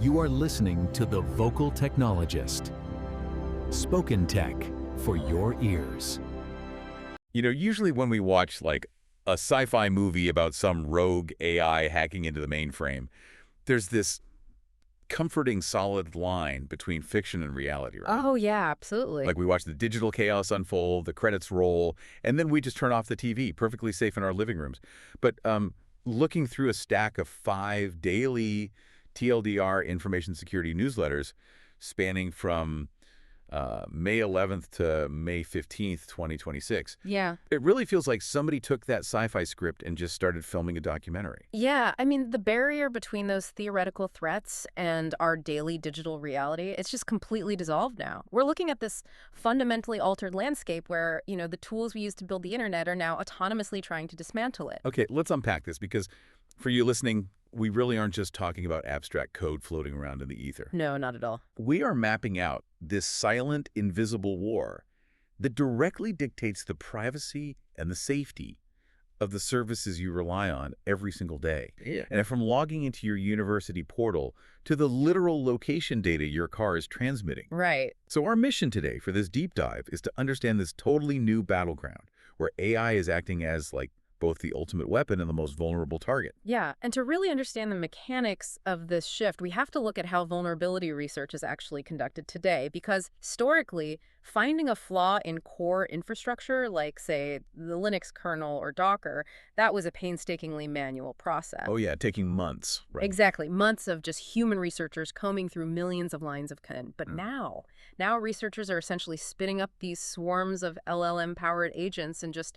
You are listening to The Vocal Technologist. Spoken tech for your ears. Usually when we watch like a sci-fi movie about some rogue AI hacking into the mainframe, there's this comforting solid line between fiction and reality, right? Oh, yeah, absolutely. Like we watch the digital chaos unfold, the credits roll, and then we just turn off the TV, perfectly safe in our living rooms. But looking through a stack of 5 daily TLDR information security newsletters spanning from May 11th to May 15th, 2026. Yeah. It really feels like somebody took that sci-fi script and just started filming a documentary. Yeah, I mean, the barrier between those theoretical threats and our daily digital reality, it's just completely dissolved now. We're looking at this fundamentally altered landscape where, the tools we use to build the internet are now autonomously trying to dismantle it. Okay, let's unpack this because for you listening, we really aren't just talking about abstract code floating around in the ether. No, not at all. We are mapping out this silent, invisible war that directly dictates the privacy and the safety of the services you rely on every single day. Yeah. And from logging into your university portal to the literal location data your car is transmitting. Right. So our mission today for this deep dive is to understand this totally new battleground where AI is acting as like both the ultimate weapon and the most vulnerable target. Yeah, and to really understand the mechanics of this shift, we have to look at how vulnerability research is actually conducted today, because historically, finding a flaw in core infrastructure, like, say, the Linux kernel or Docker, that was a painstakingly manual process. Oh yeah, taking months, right? Exactly, months of just human researchers combing through millions of lines of code. But now researchers are essentially spinning up these swarms of LLM-powered agents and just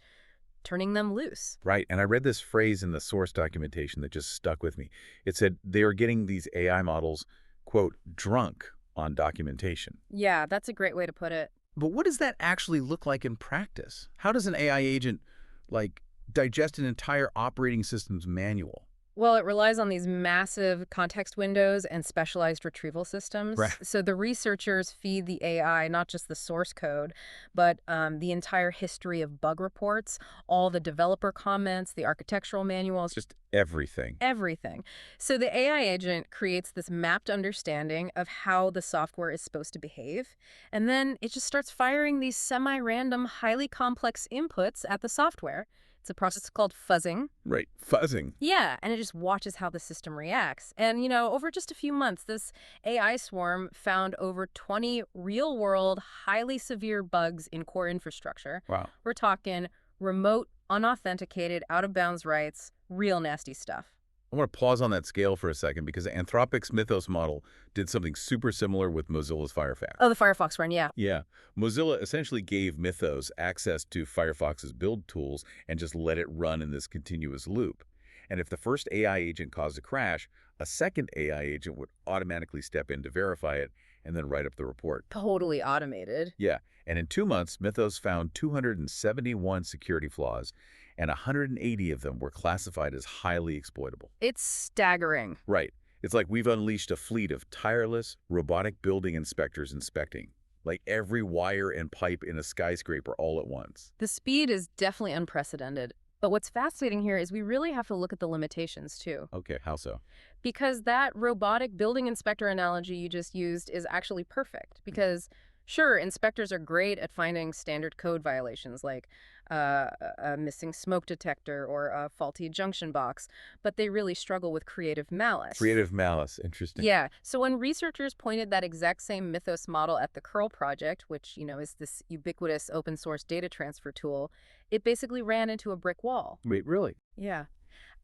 turning them loose. Right, and I read this phrase in the source documentation that just stuck with me. It said they are getting these AI models, quote, drunk on documentation. Yeah, that's a great way to put it. But what does that actually look like in practice? How does an AI agent, like, digest an entire operating system's manual? Well, it relies on these massive context windows and specialized retrieval systems. Right. So the researchers feed the AI not just the source code, but the entire history of bug reports, all the developer comments, the architectural manuals. Just everything. Everything. So the AI agent creates this mapped understanding of how the software is supposed to behave, and then it just starts firing these semi-random, highly complex inputs at the software. It's a process called fuzzing. Right, fuzzing. Yeah, and it just watches how the system reacts. And, over just a few months, this AI swarm found over 20 real-world, highly severe bugs in core infrastructure. Wow. We're talking remote, unauthenticated, out-of-bounds writes, real nasty stuff. I want to pause on that scale for a second because Anthropic's Mythos model did something super similar with Mozilla's Firefox. Oh, the Firefox one, yeah. Yeah. Mozilla essentially gave Mythos access to Firefox's build tools and just let it run in this continuous loop. And if the first AI agent caused a crash, a second AI agent would automatically step in to verify it and then write up the report. Totally automated. Yeah. And in 2 months, Mythos found 271 security flaws, and 180 of them were classified as highly exploitable. It's staggering. Right. It's like we've unleashed a fleet of tireless, robotic building inspectors inspecting, like every wire and pipe in a skyscraper all at once. The speed is definitely unprecedented. But what's fascinating here is we really have to look at the limitations, too. Okay, how so? Because that robotic building inspector analogy you just used is actually perfect. Because, sure, inspectors are great at finding standard code violations like a missing smoke detector or a faulty junction box, but they really struggle with creative malice. Creative malice, interesting. Yeah. So when researchers pointed that exact same Mythos model at the curl project, which, is this ubiquitous open source data transfer tool, it basically ran into a brick wall. Wait, really? Yeah.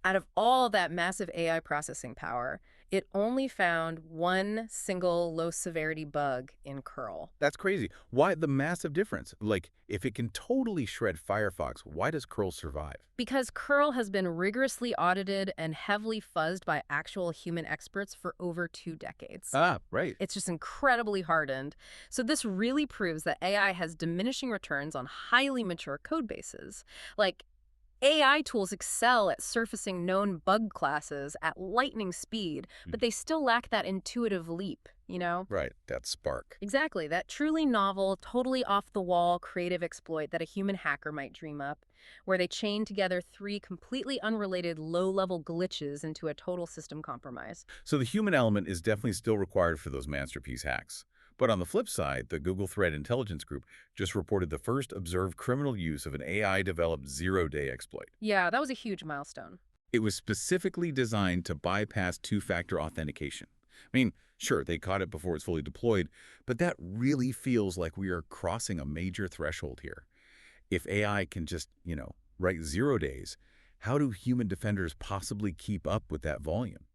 Out of all that massive AI processing power, it only found one single low-severity bug in curl. That's crazy. Why the massive difference? Like, if it can totally shred Firefox, why does curl survive? Because curl has been rigorously audited and heavily fuzzed by actual human experts for over 2 decades. Ah, right. It's just incredibly hardened. So this really proves that AI has diminishing returns on highly mature code bases. Like, AI tools excel at surfacing known bug classes at lightning speed, but they still lack that intuitive leap, you know? Right, that spark. Exactly, that truly novel, totally off-the-wall creative exploit that a human hacker might dream up, where they chain together three completely unrelated low-level glitches into a total system compromise. So the human element is definitely still required for those masterpiece hacks. But on the flip side, the Google Threat Intelligence Group just reported the first observed criminal use of an AI-developed zero-day exploit. Yeah, that was a huge milestone. It was specifically designed to bypass two-factor authentication. I mean, sure, they caught it before it's fully deployed, but that really feels like we are crossing a major threshold here. If AI can just, write 0 days, how do human defenders possibly keep up with that volume?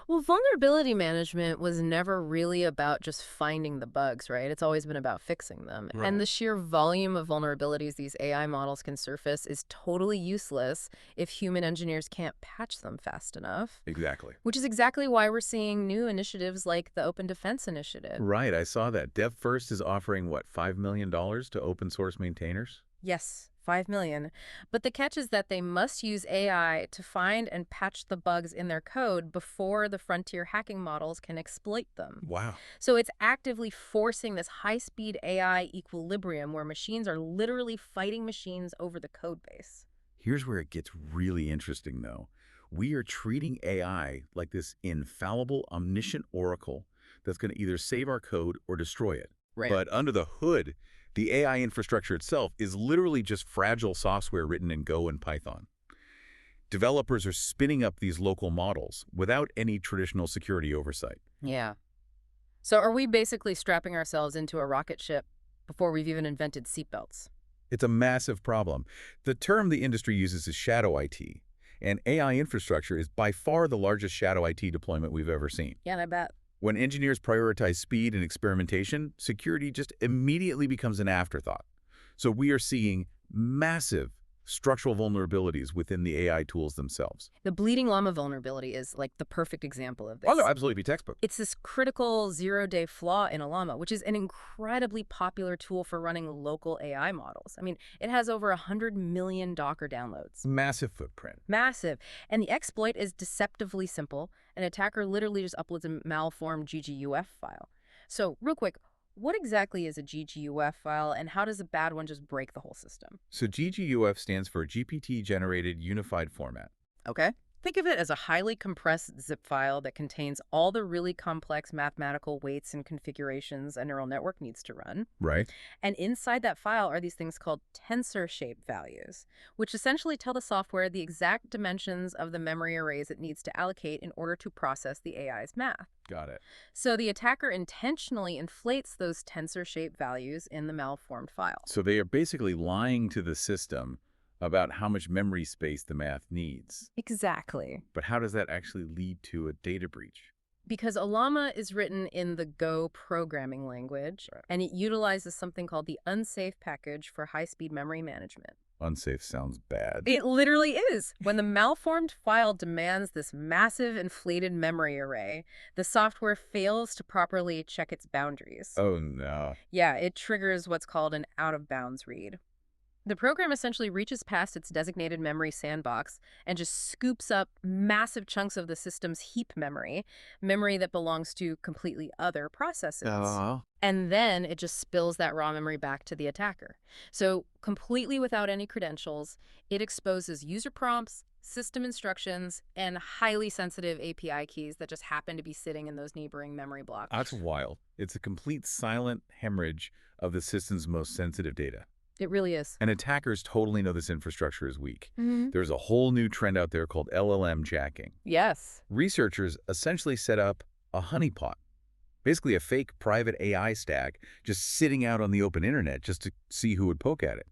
Well, vulnerability management was never really about just finding the bugs, right? It's always been about fixing them. And the sheer volume of vulnerabilities these AI models can surface is totally useless if human engineers can't patch them fast enough. Exactly. Which is exactly why we're seeing new initiatives like the Open Defense Initiative. Right, I saw that. DevFirst is offering, what, $5 million to open source maintainers? Yes, 5 million. But the catch is that they must use AI to find and patch the bugs in their code before the frontier hacking models can exploit them. Wow. So it's actively forcing this high-speed AI equilibrium where machines are literally fighting machines over the code base. Here's where it gets really interesting, though. We are treating AI like this infallible, omniscient oracle that's going to either save our code or destroy it. Right. But under the hood, the AI infrastructure itself is literally just fragile software written in Go and Python. Developers are spinning up these local models without any traditional security oversight. Yeah. So are we basically strapping ourselves into a rocket ship before we've even invented seatbelts? It's a massive problem. The term the industry uses is shadow IT, and AI infrastructure is by far the largest shadow IT deployment we've ever seen. Yeah, I bet. When engineers prioritize speed and experimentation, security just immediately becomes an afterthought. So we are seeing massive structural vulnerabilities within the AI tools themselves. The bleeding llama vulnerability is like the perfect example of this. Oh, no, absolutely, be textbook. It's this critical zero-day flaw in Ollama, which is an incredibly popular tool for running local AI models. I mean, it has over 100 million Docker downloads. Massive footprint. Massive. And the exploit is deceptively simple. An attacker literally just uploads a malformed GGUF file. So, real quick, what exactly is a GGUF file, and how does a bad one just break the whole system? So GGUF stands for GPT-generated unified format. Okay. Think of it as a highly compressed zip file that contains all the really complex mathematical weights and configurations a neural network needs to run. Right. And inside that file are these things called tensor shape values, which essentially tell the software the exact dimensions of the memory arrays it needs to allocate in order to process the AI's math. Got it. So the attacker intentionally inflates those tensor shape values in the malformed file. So they are basically lying to the system about how much memory space the math needs. Exactly. But how does that actually lead to a data breach? Because Ollama is written in the Go programming language, and it utilizes something called the unsafe package for high-speed memory management. Unsafe sounds bad. It literally is. When the malformed file demands this massive inflated memory array, the software fails to properly check its boundaries. Oh, no. Yeah, it triggers what's called an out-of-bounds read. The program essentially reaches past its designated memory sandbox and just scoops up massive chunks of the system's heap memory that belongs to completely other processes. And then it just spills that raw memory back to the attacker. So completely without any credentials, it exposes user prompts, system instructions, and highly sensitive API keys that just happen to be sitting in those neighboring memory blocks. That's wild. It's a complete silent hemorrhage of the system's most sensitive data. It really is. And attackers totally know this infrastructure is weak. Mm-hmm. There's a whole new trend out there called LLM jacking. Yes. Researchers essentially set up a honeypot, basically a fake private AI stack just sitting out on the open internet just to see who would poke at it.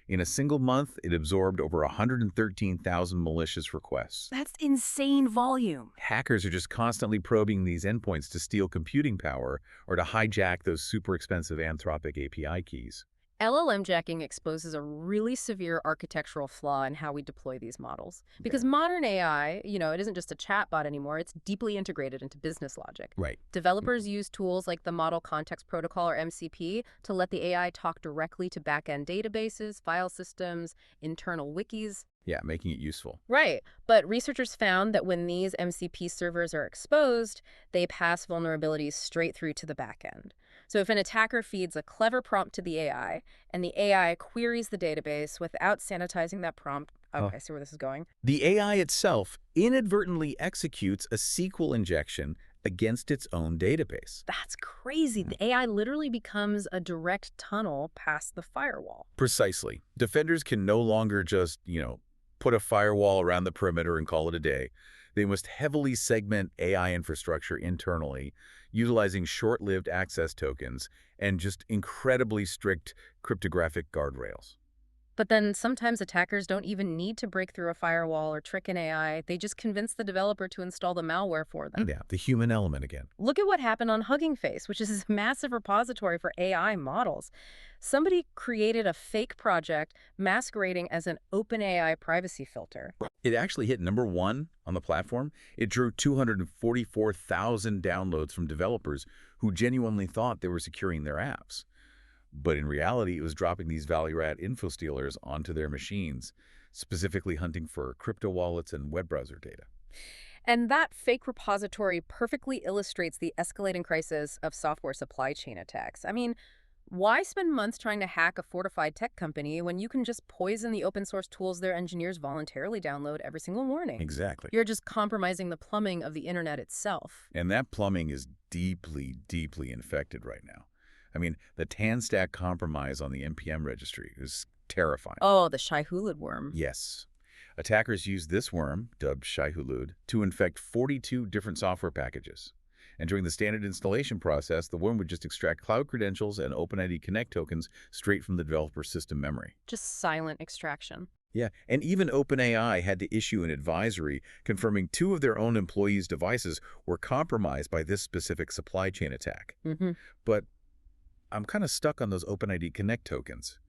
In a single month, it absorbed over 113,000 malicious requests. That's insane volume. Hackers are just constantly probing these endpoints to steal computing power or to hijack those super expensive Anthropic API keys. LLM jacking exposes a really severe architectural flaw in how we deploy these models. Because modern AI, it isn't just a chatbot anymore, it's deeply integrated into business logic. Right. Developers use tools like the Model Context Protocol, or MCP, to let the AI talk directly to back-end databases, file systems, internal wikis. Yeah, making it useful. Right. But researchers found that when these MCP servers are exposed, they pass vulnerabilities straight through to the backend. So if an attacker feeds a clever prompt to the AI, and the AI queries the database without sanitizing that prompt, okay, I see where this is going. The AI itself inadvertently executes a SQL injection against its own database. That's crazy. The AI literally becomes a direct tunnel past the firewall. Precisely. Defenders can no longer just, put a firewall around the perimeter and call it a day. They must heavily segment AI infrastructure internally, utilizing short-lived access tokens and just incredibly strict cryptographic guardrails. But then sometimes attackers don't even need to break through a firewall or trick an AI. They just convince the developer to install the malware for them. Yeah, the human element again. Look at what happened on Hugging Face, which is a massive repository for AI models. Somebody created a fake project masquerading as an OpenAI privacy filter. It actually hit #1 on the platform. It drew 244,000 downloads from developers who genuinely thought they were securing their apps. But in reality, it was dropping these value-add info stealers onto their machines, specifically hunting for crypto wallets and web browser data. And that fake repository perfectly illustrates the escalating crisis of software supply chain attacks. I mean, why spend months trying to hack a fortified tech company when you can just poison the open source tools their engineers voluntarily download every single morning? Exactly. You're just compromising the plumbing of the internet itself. And that plumbing is deeply, deeply infected right now. I mean, the TAN-stack compromise on the NPM registry is terrifying. Oh, the Shai-Hulud worm. Yes. Attackers used this worm, dubbed Shai-Hulud, to infect 42 different software packages. And during the standard installation process, the worm would just extract cloud credentials and OpenID Connect tokens straight from the developer's system memory. Just silent extraction. Yeah, and even OpenAI had to issue an advisory confirming 2 of their own employees' devices were compromised by this specific supply chain attack. But I'm kind of stuck on those OpenID Connect tokens.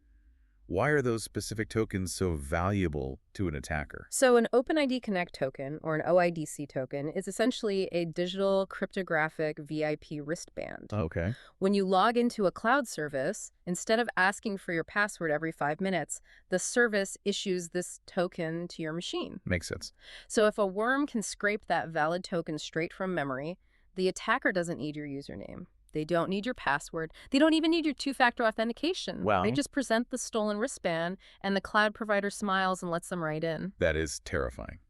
Why are those specific tokens so valuable to an attacker? So an OpenID Connect token, or an OIDC token, is essentially a digital cryptographic VIP wristband. Okay. When you log into a cloud service, instead of asking for your password every 5 minutes, the service issues this token to your machine. Makes sense. So if a worm can scrape that valid token straight from memory, the attacker doesn't need your username. They don't need your password. They don't even need your 2-factor authentication. Wow. They just present the stolen wristband, and the cloud provider smiles and lets them right in. That is terrifying.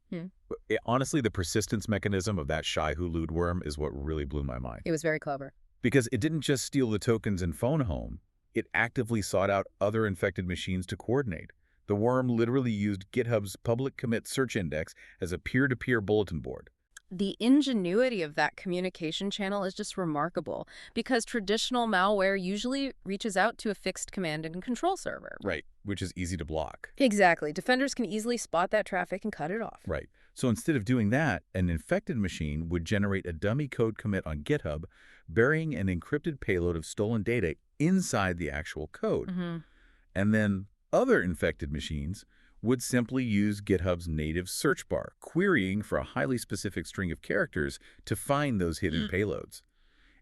Honestly, the persistence mechanism of that Shai-Hulud worm is what really blew my mind. It was very clever. Because it didn't just steal the tokens and phone home. It actively sought out other infected machines to coordinate. The worm literally used GitHub's public commit search index as a peer-to-peer bulletin board. The ingenuity of that communication channel is just remarkable, because traditional malware usually reaches out to a fixed command and control server. Right, which is easy to block. Exactly. Defenders can easily spot that traffic and cut it off. Right. So instead of doing that, an infected machine would generate a dummy code commit on GitHub, burying an encrypted payload of stolen data inside the actual code. And then other infected machines would simply use GitHub's native search bar, querying for a highly specific string of characters to find those hidden payloads.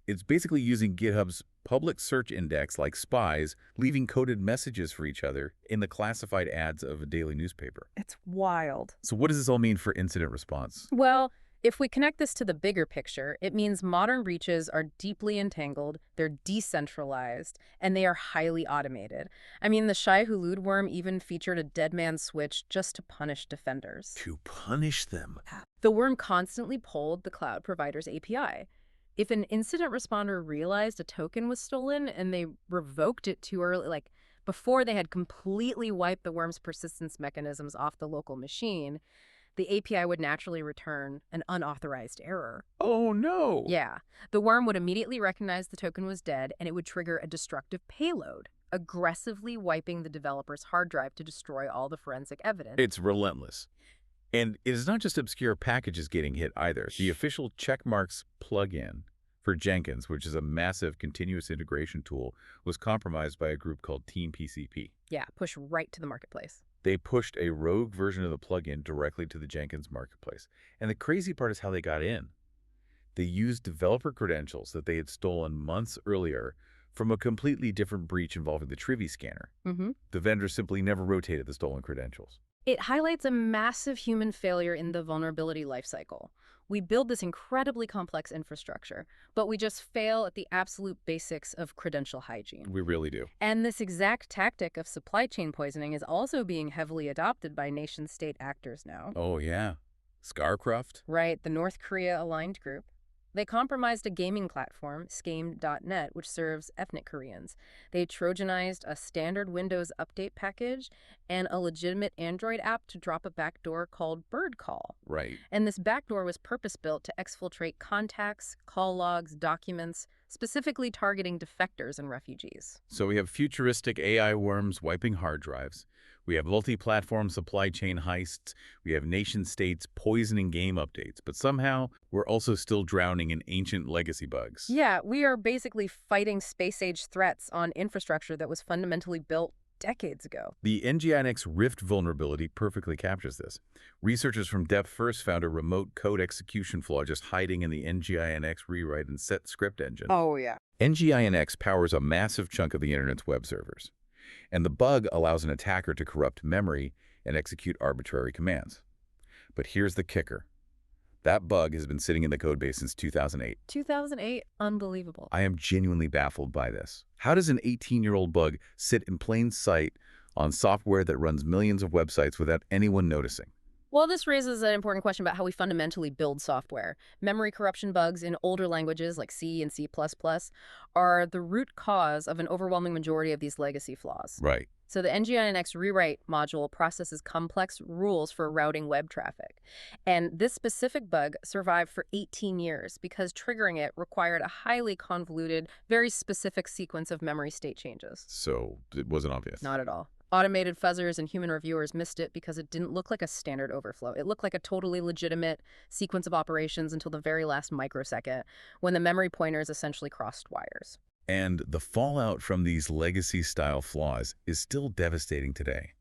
It's basically using GitHub's public search index like spies, leaving coded messages for each other in the classified ads of a daily newspaper. It's wild. So what does this all mean for incident response? Well, if we connect this to the bigger picture, it means modern breaches are deeply entangled, they're decentralized, and they are highly automated. I mean, the Shai-Hulud worm even featured a dead man switch just to punish defenders. To punish them. The worm constantly polled the cloud provider's API. If an incident responder realized a token was stolen and they revoked it too early, like before they had completely wiped the worm's persistence mechanisms off the local machine, the API would naturally return an unauthorized error. Oh, no. Yeah. The worm would immediately recognize the token was dead, and it would trigger a destructive payload, aggressively wiping the developer's hard drive to destroy all the forensic evidence. It's relentless. And it is not just obscure packages getting hit either. The official Checkmarks plugin for Jenkins, which is a massive continuous integration tool, was compromised by a group called Team PCP. Yeah, push right to the marketplace. They pushed a rogue version of the plugin directly to the Jenkins marketplace. And the crazy part is how they got in. They used developer credentials that they had stolen months earlier from a completely different breach involving the Trivy scanner. The vendor simply never rotated the stolen credentials. It highlights a massive human failure in the vulnerability lifecycle. We build this incredibly complex infrastructure, but we just fail at the absolute basics of credential hygiene. We really do. And this exact tactic of supply chain poisoning is also being heavily adopted by nation-state actors now. Oh, yeah. Scarcraft? Right, the North Korea-aligned group. They compromised a gaming platform, Skame.net, which serves ethnic Koreans. They Trojanized a standard Windows update package and a legitimate Android app to drop a backdoor called Bird Call. Right. And this backdoor was purpose-built to exfiltrate contacts, call logs, documents, specifically targeting defectors and refugees. So we have futuristic AI worms wiping hard drives. We have multi-platform supply chain heists. We have nation-states poisoning game updates. But somehow, we're also still drowning in ancient legacy bugs. Yeah, we are basically fighting space-age threats on infrastructure that was fundamentally built decades ago. The NGINX Rift vulnerability perfectly captures this. Researchers from Depth First found a remote code execution flaw just hiding in the NGINX rewrite and set script engine. Oh, yeah. NGINX powers a massive chunk of the Internet's web servers. And the bug allows an attacker to corrupt memory and execute arbitrary commands. But here's the kicker. That bug has been sitting in the codebase since 2008. 2008? Unbelievable. I am genuinely baffled by this. How does an 18-year-old bug sit in plain sight on software that runs millions of websites without anyone noticing? Well, this raises an important question about how we fundamentally build software. Memory corruption bugs in older languages like C and C++ are the root cause of an overwhelming majority of these legacy flaws. Right. So the NGINX rewrite module processes complex rules for routing web traffic. And this specific bug survived for 18 years because triggering it required a highly convoluted, very specific sequence of memory state changes. So it wasn't obvious. Not at all. Automated fuzzers and human reviewers missed it because it didn't look like a standard overflow. It looked like a totally legitimate sequence of operations until the very last microsecond, when the memory pointers essentially crossed wires. And the fallout from these legacy-style flaws is still devastating today.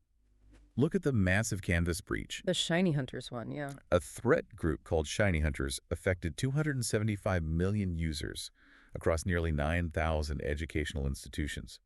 Look at the massive Canvas breach. The Shiny Hunters one, yeah. A threat group called Shiny Hunters affected 275 million users across nearly 9,000 educational institutions.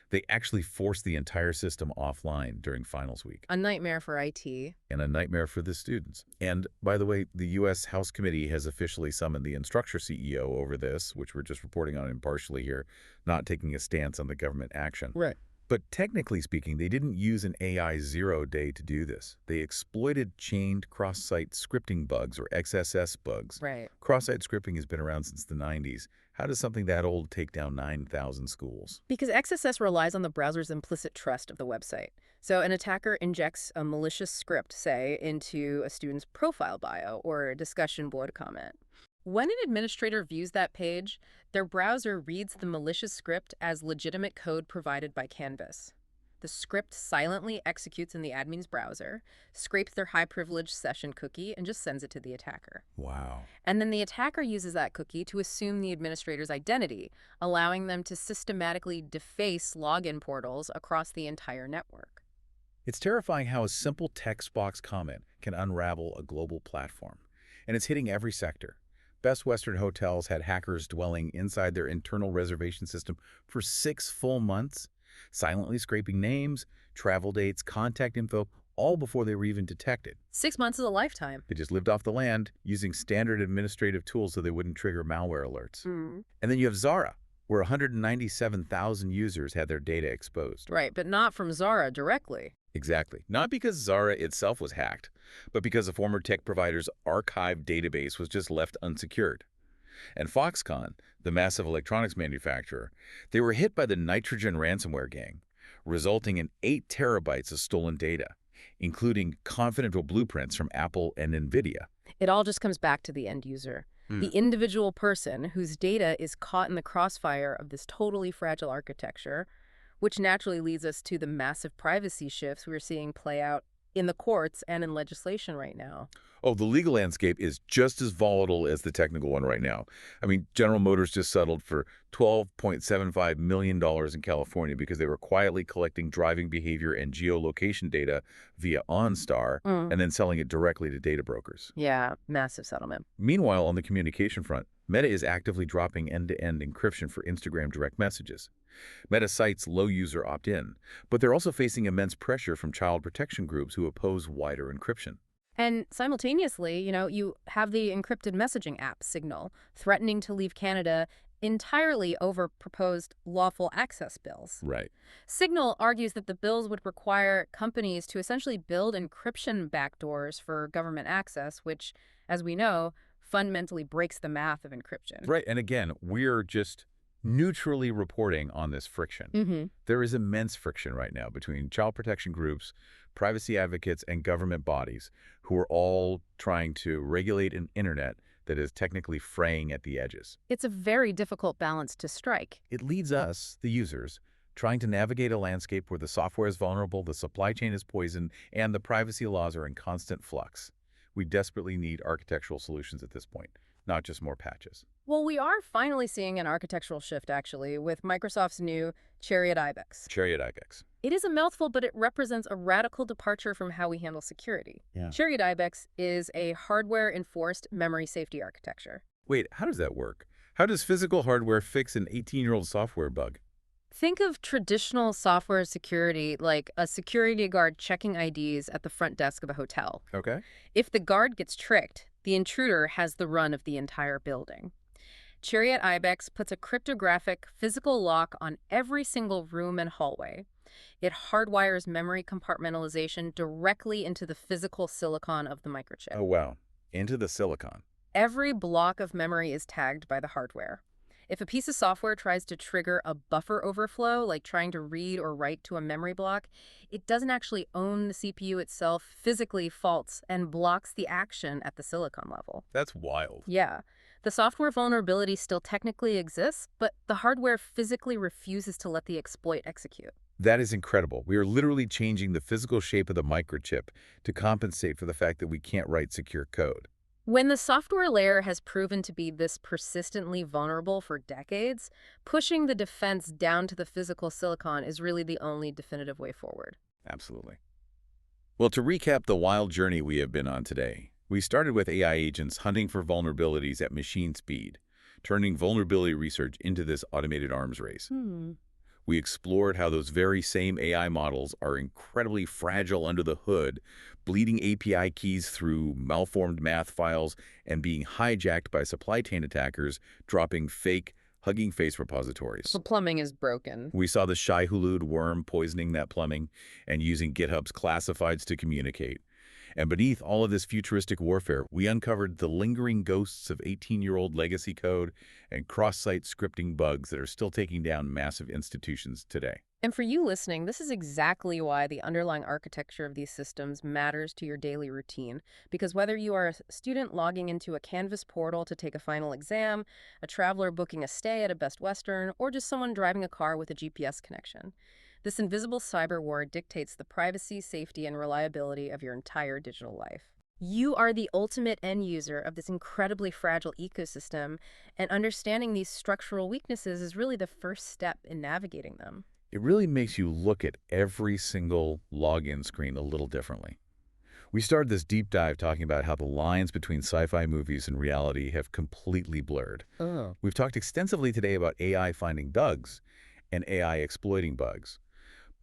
They actually forced the entire system offline during finals week. A nightmare for IT. And a nightmare for the students. And by the way, the U.S. House Committee has officially summoned the Instructure CEO over this, which we're just reporting on impartially here, not taking a stance on the government action. Right. But technically speaking, they didn't use an AI zero-day to do this. They exploited chained cross-site scripting bugs, or XSS bugs. Right. Cross-site scripting has been around since the 90s. How does something that old take down 9,000 schools? Because XSS relies on the browser's implicit trust of the website. So an attacker injects a malicious script, say, into a student's profile bio or a discussion board comment. When an administrator views that page, their browser reads the malicious script as legitimate code provided by Canvas. The script silently executes in the admin's browser, scrapes their high-privileged session cookie, and just sends it to the attacker. Wow. And then the attacker uses that cookie to assume the administrator's identity, allowing them to systematically deface login portals across the entire network. It's terrifying how a simple text box comment can unravel a global platform. And it's hitting every sector. Best Western hotels had hackers dwelling inside their internal reservation system for 6 full months, silently scraping names, travel dates, contact info, all before they were even detected. 6 months is a lifetime. They just lived off the land using standard administrative tools so they wouldn't trigger malware alerts. And then you have Zara, where 197,000 users had their data exposed. Right, but not from Zara directly. Exactly. Not because Zara itself was hacked, but because a former tech provider's archived database was just left unsecured. And Foxconn, the massive electronics manufacturer, they were hit by the Nitrogen ransomware gang, resulting in 8 terabytes of stolen data, including confidential blueprints from Apple and NVIDIA. It all just comes back to the end user. The individual person whose data is caught in the crossfire of this totally fragile architecture, which naturally leads us to the massive privacy shifts we're seeing play out in the courts and in legislation right now. Oh, the legal landscape is just as volatile as the technical one right now. I mean, General Motors just settled for $12.75 million in California because they were quietly collecting driving behavior and geolocation data via OnStar and then selling it directly to data brokers. Yeah, massive settlement. Meanwhile, on the communication front, Meta is actively dropping end-to-end encryption for Instagram direct messages. Meta cites low user opt-in, but they're also facing immense pressure from child protection groups who oppose wider encryption. And simultaneously, you have the encrypted messaging app Signal threatening to leave Canada entirely over proposed lawful access bills. Right. Signal argues that the bills would require companies to essentially build encryption backdoors for government access, which, as we know, fundamentally breaks the math of encryption. Right, and again, we're just neutrally reporting on this friction. There is immense friction right now between child protection groups, privacy advocates, and government bodies who are all trying to regulate an internet that is technically fraying at the edges. It's a very difficult balance to strike. It leads us, the users, trying to navigate a landscape where the software is vulnerable, the supply chain is poisoned, and the privacy laws are in constant flux. We desperately need architectural solutions at this point, not just more patches. Well, we are finally seeing an architectural shift, actually, with Microsoft's new Chariot Ibex. Chariot Ibex. It is a mouthful, but it represents a radical departure from how we handle security. Yeah. Chariot Ibex is a hardware-enforced memory safety architecture. Wait, how does that work? How does physical hardware fix an 18-year-old software bug? Think of traditional software security like a security guard checking IDs at the front desk of a hotel. Okay. If the guard gets tricked, the intruder has the run of the entire building. Chariot Ibex puts a cryptographic physical lock on every single room and hallway. It hardwires memory compartmentalization directly into the physical silicon of the microchip. Oh, wow. Into the silicon. Every block of memory is tagged by the hardware. If a piece of software tries to trigger a buffer overflow, like trying to read or write to a memory block, it doesn't actually own the CPU itself, physically faults and blocks the action at the silicon level. That's wild. Yeah. The software vulnerability still technically exists, but the hardware physically refuses to let the exploit execute. That is incredible. We are literally changing the physical shape of the microchip to compensate for the fact that we can't write secure code. When the software layer has proven to be this persistently vulnerable for decades, pushing the defense down to the physical silicon is really the only definitive way forward. Absolutely. Well, to recap the wild journey we have been on today, we started with AI agents hunting for vulnerabilities at machine speed, turning vulnerability research into this automated arms race. We explored how those very same AI models are incredibly fragile under the hood, bleeding API keys through malformed math files and being hijacked by supply chain attackers, dropping fake Hugging Face repositories. The plumbing is broken. We saw the Shai-Hulud worm poisoning that plumbing and using GitHub's classifieds to communicate. And beneath all of this futuristic warfare, we uncovered the lingering ghosts of 18-year-old legacy code and cross-site scripting bugs that are still taking down massive institutions today. And for you listening, this is exactly why the underlying architecture of these systems matters to your daily routine. Because whether you are a student logging into a Canvas portal to take a final exam, a traveler booking a stay at a Best Western, or just someone driving a car with a GPS connection, this invisible cyber war dictates the privacy, safety, and reliability of your entire digital life. You are the ultimate end user of this incredibly fragile ecosystem, and understanding these structural weaknesses is really the first step in navigating them. It really makes you look at every single login screen a little differently. We started this deep dive talking about how the lines between sci-fi movies and reality have completely blurred. We've talked extensively today about AI finding bugs and AI exploiting bugs.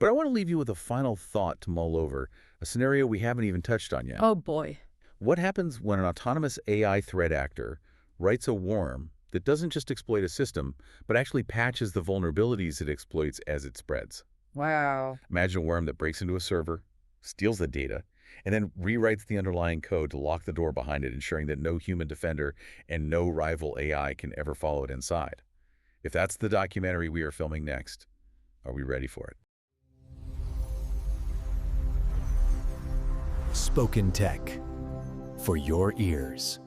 But I want to leave you with a final thought to mull over, a scenario we haven't even touched on yet. Oh boy. What happens when an autonomous AI threat actor writes a worm that doesn't just exploit a system, but actually patches the vulnerabilities it exploits as it spreads? Wow. Imagine a worm that breaks into a server, steals the data, and then rewrites the underlying code to lock the door behind it, ensuring that no human defender and no rival AI can ever follow it inside. If that's the documentary we are filming next, are we ready for it? Spoken Tech, for your ears.